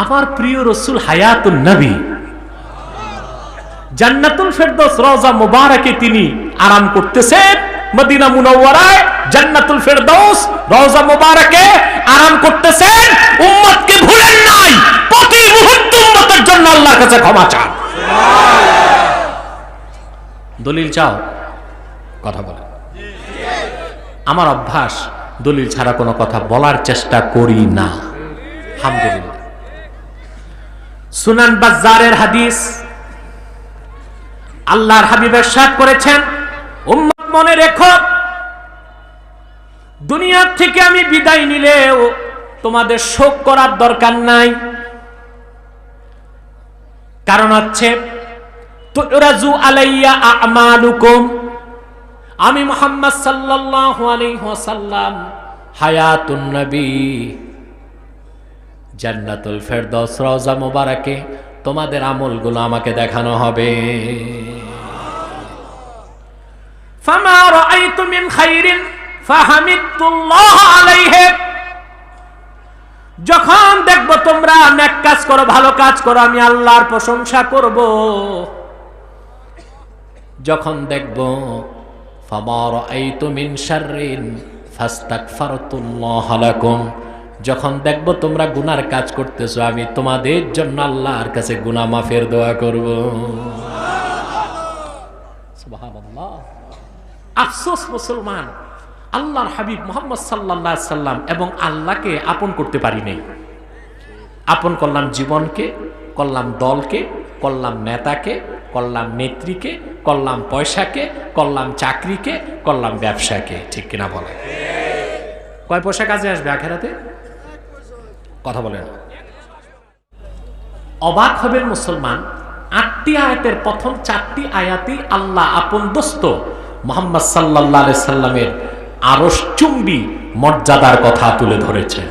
আমার প্রিয় রাসূল হায়াতুন নবী জান্নাতুল ফেরদৌস রওজা মুবারাকে তিনি আরাম করতেছেন, মদিনা মুনাওয়ারায় জান্নাতুল ফেরদৌস রওজা মুবারাকে আরাম করতেছেন। উম্মতকে ভুলেন নাই, প্রতি মুহূর্তে উম্মতের জন্য আল্লাহর কাছে ক্ষমা চান। দলিল চাও, কথা বলেন। আমার অভ্যাস দলিল ছাড়া কোনো কথা বলার চেষ্টা করি না, আলহামদুলিল্লাহ। সুনান বাজ্জারের হাদিস, আল্লাহর হাবিব ইরশাদ করেছেন, উম্মত মনে রেখো, দুনিয়া থেকে আমি বিদায় নিলেও তোমাদের শোক করার দরকার নাই। কারণ হচ্ছে তুরাজু আলাইয়া আমালুকুম, আমি মুহাম্মদ সাল্লাল্লাহু আলাইহি ওয়াসাল্লাম হায়াতুন নবী জান্নাতুল ফেরদৌস রওজা মুবারাকে তোমাদের আমলগুলো আমাকে দেখানো হবে। ফামা রাআইতু মিন খাইরিন ফাহামিদতুল্লাহ আলাইহি, যখন দেখবো তোমরা নেক কাজ করো, ভালো কাজ করো, আমি আল্লাহর প্রশংসা করব। যখন দেখবো ফামা রাআইতু মিন শাররিন ফাস্তাগফারতুল্লাহ লাকুম, যখন দেখবো তোমরা গুনার কাজ করতেছো, আমি তোমাদের জন্য আল্লাহর কাছে গুনাহ মাফের দোয়া করব। সুবহানাল্লাহ। আফসোস মুসলমান, আল্লাহর হাবিব মুহাম্মদ সাল্লাল্লাহু আলাইহি সাল্লাম এবং আল্লাহকে আপন করতে পারি নাই। আপন করলাম জীবনকে, করলাম দলকে, করলাম নেতাকে, করলাম নেত্রীকে, করলাম পয়সাকে, করলাম চাকরিকে, করলাম ব্যবসাকে। ঠিক কিনা বলে? কয় পয়সা কাজে আসবে আখিরাতে? কথা বলেন। অবাক হবেন মুসলমান, ৮টি আয়াতের প্রথম 4টি আয়াতেই আল্লাহ আপন দোস্ত মুহাম্মদ সাল্লাল্লাহু আলাইহি সাল্লামের আরশ চুম্বি মর্যাদার কথা তুলে ধরেছেন।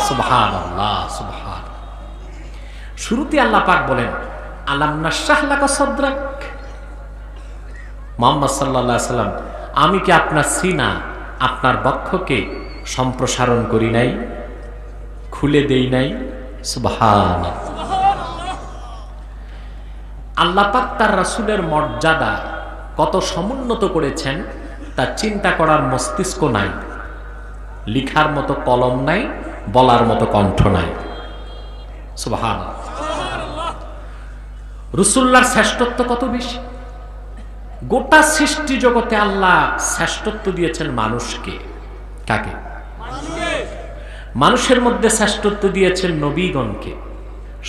সুবহানাল্লাহ, সুবহান। শুরুতে আল্লাহ পাক বলেন, আলাম নাশরাহ লাকা সাদরাক, মুহাম্মদ সাল্লাল্লাহু আলাইহি সাল্লাম, আমি কি আপনার সিনা, আপনার বক্ষকে সম্প্রসারণ করি নাই, খুলে দেই নাই? সুবহানাল্লাহ। আল্লাহ পাক তার রাসূলের মর্যাদা কত সমুন্নত করেছেন তা চিন্তা করার মস্তিষ্ক নাই, লিখার মতো কলম নাই, বলার মতো কণ্ঠ নাই। সুবহানাল্লাহ। রাসূলুল্লাহর শ্রেষ্ঠত্ব কত বেশি! গোটা সৃষ্টি জগতে আল্লাহ শ্রেষ্ঠত্ব দিয়েছেন মানুষকে। কাকে? মানুষের মধ্যে শ্রেষ্ঠত্ব দিয়েছেন নবীগণকে,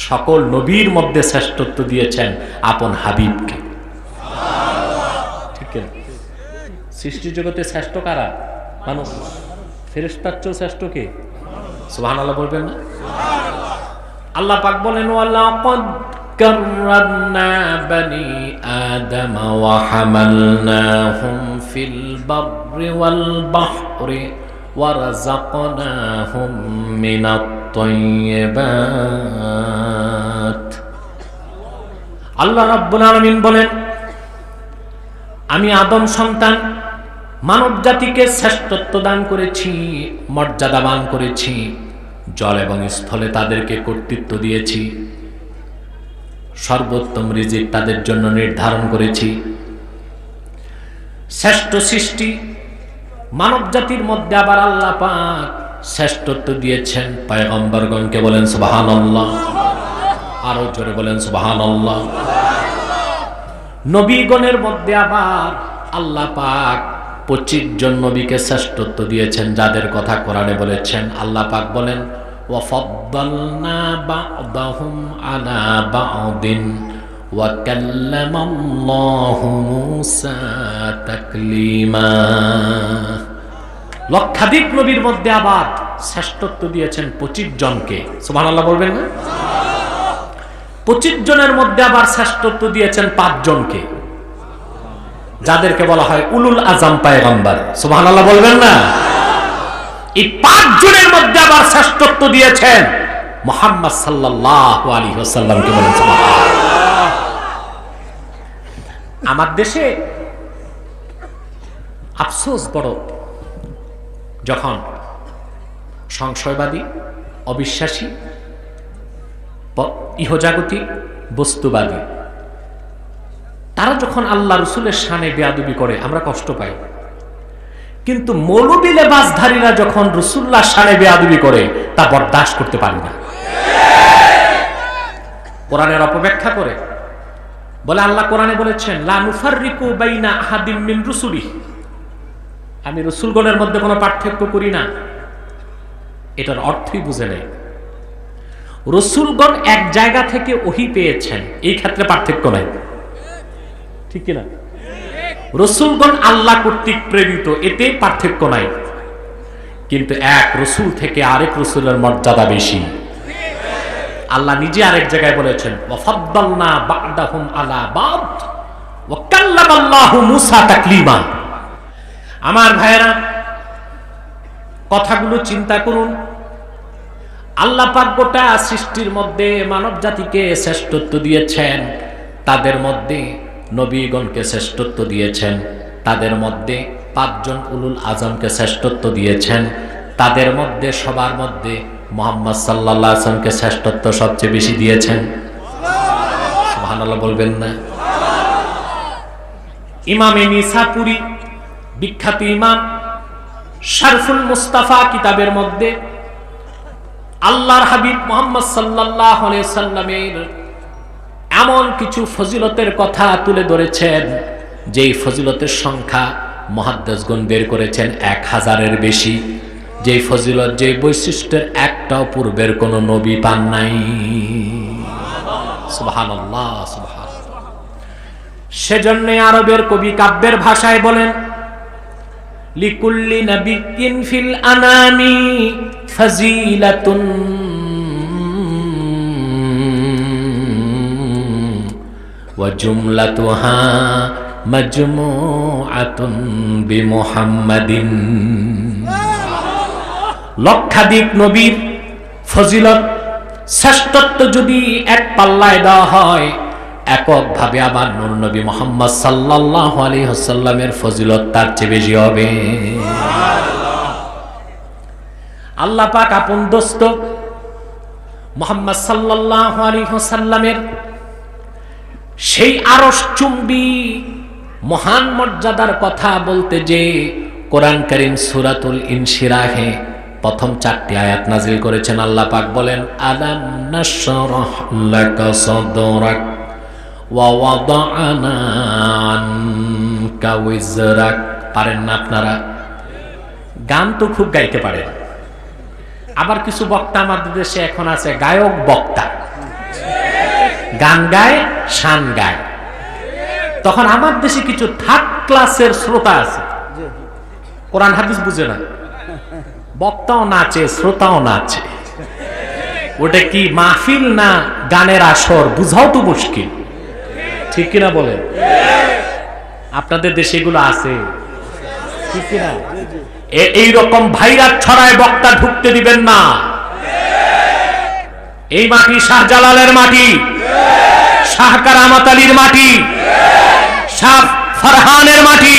সকল নবীর মধ্যে শ্রেষ্ঠত্ব দিয়েছেন আপন হাবিবকে। ঠিক না? সৃষ্টি জগতে শ্রেষ্ঠ কারা? মানুষ। ফেরেশতার চেয়ে শ্রেষ্ঠ কে? সুবহানাল্লাহ বলবেন না? আল্লাহ পাক বলেন, ওয়ালাকাদ কাররামনা বানি আদম ওয়া হামালনাহুম ফিল বাররি ওয়াল বাহরি ওয়া রাযাকনাহুম মিনাত তাইয়্যিবাত। আল্লাহ রাব্বুল আলামিন বলেন, আমি আদম সন্তান মানব জাতিকে শ্রেষ্ঠত্ব দান করেছি, মর্যাদাবান করেছি, জল এবং স্থলে তাদেরকে কর্তৃত্ব দিয়েছি, সর্বোত্তম রিজিক তাদের জন্য নির্ধারণ করেছি। শ্রেষ্ঠ সৃষ্টি মানব জাতির মধ্যে আবার আল্লাহ পাক শ্রেষ্ঠত্ব দিয়েছেন পয়গম্বরগণকে। বলেন সুবহানাল্লাহ, আরো জোরে বলেন সুবহানাল্লাহ। নবীগণের মধ্যে আবার আল্লাহ পাক 25 জন নবীকে শ্রেষ্ঠত্ব দিয়েছেন, যাদের কথা কোরআনে বলেছেন। আল্লাহ পাক বলেন, ওয়া ফাদ্দালনা বা'দাহুম আলা বা'দিন ওয়া কাল্লামাল্লাহু মূসা তাকলিমা। লক্ষাধিক নবীর মধ্যে আবার শ্রেষ্ঠত্ব দিয়েছেন 25 জনকে। সুবহানাল্লাহ বলবেন না? 25 জনের মধ্যে আবার শ্রেষ্ঠত্ব দিয়েছেন 5 জনকে, যাদেরকে বলা হয় উলুল আজম পয়গম্বর। সুবহানাল্লাহ বলবেন না? এই 5 জনের মধ্যে আবার শ্রেষ্ঠত্ব দিয়েছেন মুহাম্মদ সাল্লাল্লাহু আলাইহি ওয়াসাল্লামকে। বলেন সুবহানাল্লাহ। আমার দেশে আফসোস বড়, যখন সংশয়বাদী, অবিশ্বাসী, ইহজাগতিক বস্তুবাদী, তারা যখন আল্লাহ রসুলের শানে বেয়াদবি করে আমরা কষ্ট পাই, কিন্তু মৌলবী লেবাসধারীরা যখন রাসূলুল্লাহর শানে বেয়াদবি করে তা বরদাস্ত করতে পারি না। কোরআনের অপব্যাখ্যা করে বলে, আল্লাহ কোরআনে বলেছেন লা নুফাররিকু বাইনা আহাদিম মিন রুসুলিহি, আমি রাসূলগণের মধ্যে কোনো পার্থক্য করি না। এটার অর্থই বুঝে নেই। রাসূলগণ এক জায়গা থেকে ওহী পেয়েছেন, এই ক্ষেত্রে পার্থক্য নাই, ঠিক কিনা? রাসূলগণ আল্লাহ কর্তৃক প্রেরিত, এতে পার্থক্য নাই, কিন্তু এক রাসূল থেকে আরেক রাসূলের মর্যাদা বেশি। আল্লাহ নিজে আরেক জায়গায় বলেছেন ওয়াফাদ্দালনা বা'দাহুম আলা বা'দ ওয়া কাল্লামাল্লাহু মূসা তাকলিমা। আমার ভাইয়েরা, কথাগুলো চিন্তা করুন। আল্লাহ পাক গোটা সৃষ্টির মধ্যে মানব জাতিকে শ্রেষ্ঠত্ব দিয়েছেন, তাদের মধ্যে নবীগণকে শ্রেষ্ঠত্ব দিয়েছেন, তাদের মধ্যে 5 জন উলুল আজমকে শ্রেষ্ঠত্ব দিয়েছেন, তাদের মধ্যে সবার মধ্যে মুহাম্মদ সাল্লাল্লাহু আলাইহি ওয়াসাল্লামকে শ্রেষ্ঠত্ব সবচেয়ে বেশি দিয়েছেন। সুবহানাল্লাহ বলবেন না? ইমামে নিসাপুরি, বিখ্যাত ইমাম, শারফুল মুস্তাফা কিতাবের মধ্যে আল্লাহর হাবিব মুহাম্মদ সাল্লাল্লাহু আলাইহি ওয়াসাল্লামের এমন কিছু ফজিলতের কথা তুলে ধরেছেন, যেই ফজিলতের সংখ্যা মুহাদ্দিসগণ বের করেছেন 1000-এর বেশি। যেই ফজিলত, যে বৈশিষ্ট্যের একটাও পূর্বের কোন নবী পান নাই। সুবহানাল্লাহ, সুবহানাল্লাহ। সেজন্য আরবের কবি কাব্যের ভাষায় বলেন লিকুল্লি নাবিয়্যিন ফিল আনামি ফাজিলাতুন ওয়া জুমলাতুহা মাজমুআতুন বিমুহাম্মাদিন। লক্ষাধিক নবীর ফজিলত, শ্রেষ্ঠত্ব যদি এক পাল্লায় দেওয়া হয়, এককভাবে আবার নূর নবী মুহাম্মদ সাল্লাল্লাহু আলাইহি ওয়াসাল্লামের ফজিলত তার চেয়ে বেশি হবে। আল্লাহ পাক আপন দোস্ত মুহাম্মদ সাল্লাল্লাহু আলাইহি ওয়াসাল্লামের সেই আরশ চুম্বী মহান মর্যাদার কথা বলতে যে কোরআন কারীম সূরাতুল ইনশিরাহে প্রথম 4টি আয়াত নাজিল করেছেন। আল্লাহ পাক বলেন আলাম নাশরাহ লাকা সাদরাক ওয়া ওয়াদা'না আনকা ওয়িজরাক। পারেন না আপনারা? গান তো খুব গাইতে পারেন, আবার কিছু বক্তা আমাদের দেশে এখন আছে গায়ক বক্তা, গান গায়, শান গায়। তখন আমার দেশে কিছু থার্ড ক্লাসের শ্রোতা আছে, কোরআন হাদিস বুঝে না, বক্তাও নাচে, শ্রোতাও নাচে। ওটা কি মাহফিল না গানের আসর বুঝাও তো মুশকিল, ঠিক কিনা বলেন? আপনাদের দেশে এগুলো আছে, ঠিক কিনা? এইরকম ভাইরাস ছড়ায় বক্তা ঢুকতে দিবেন না। এই মাটি শাহজালালের মাটি, শাহ কারামাত আলীর মাটি, শাহ ফরহানের মাটি,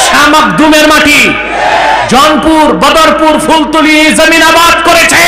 শাহ মাকদুমের মাটি। জনপুর, বদরপুর, ফুলতলি জমিন আবাদ করেছে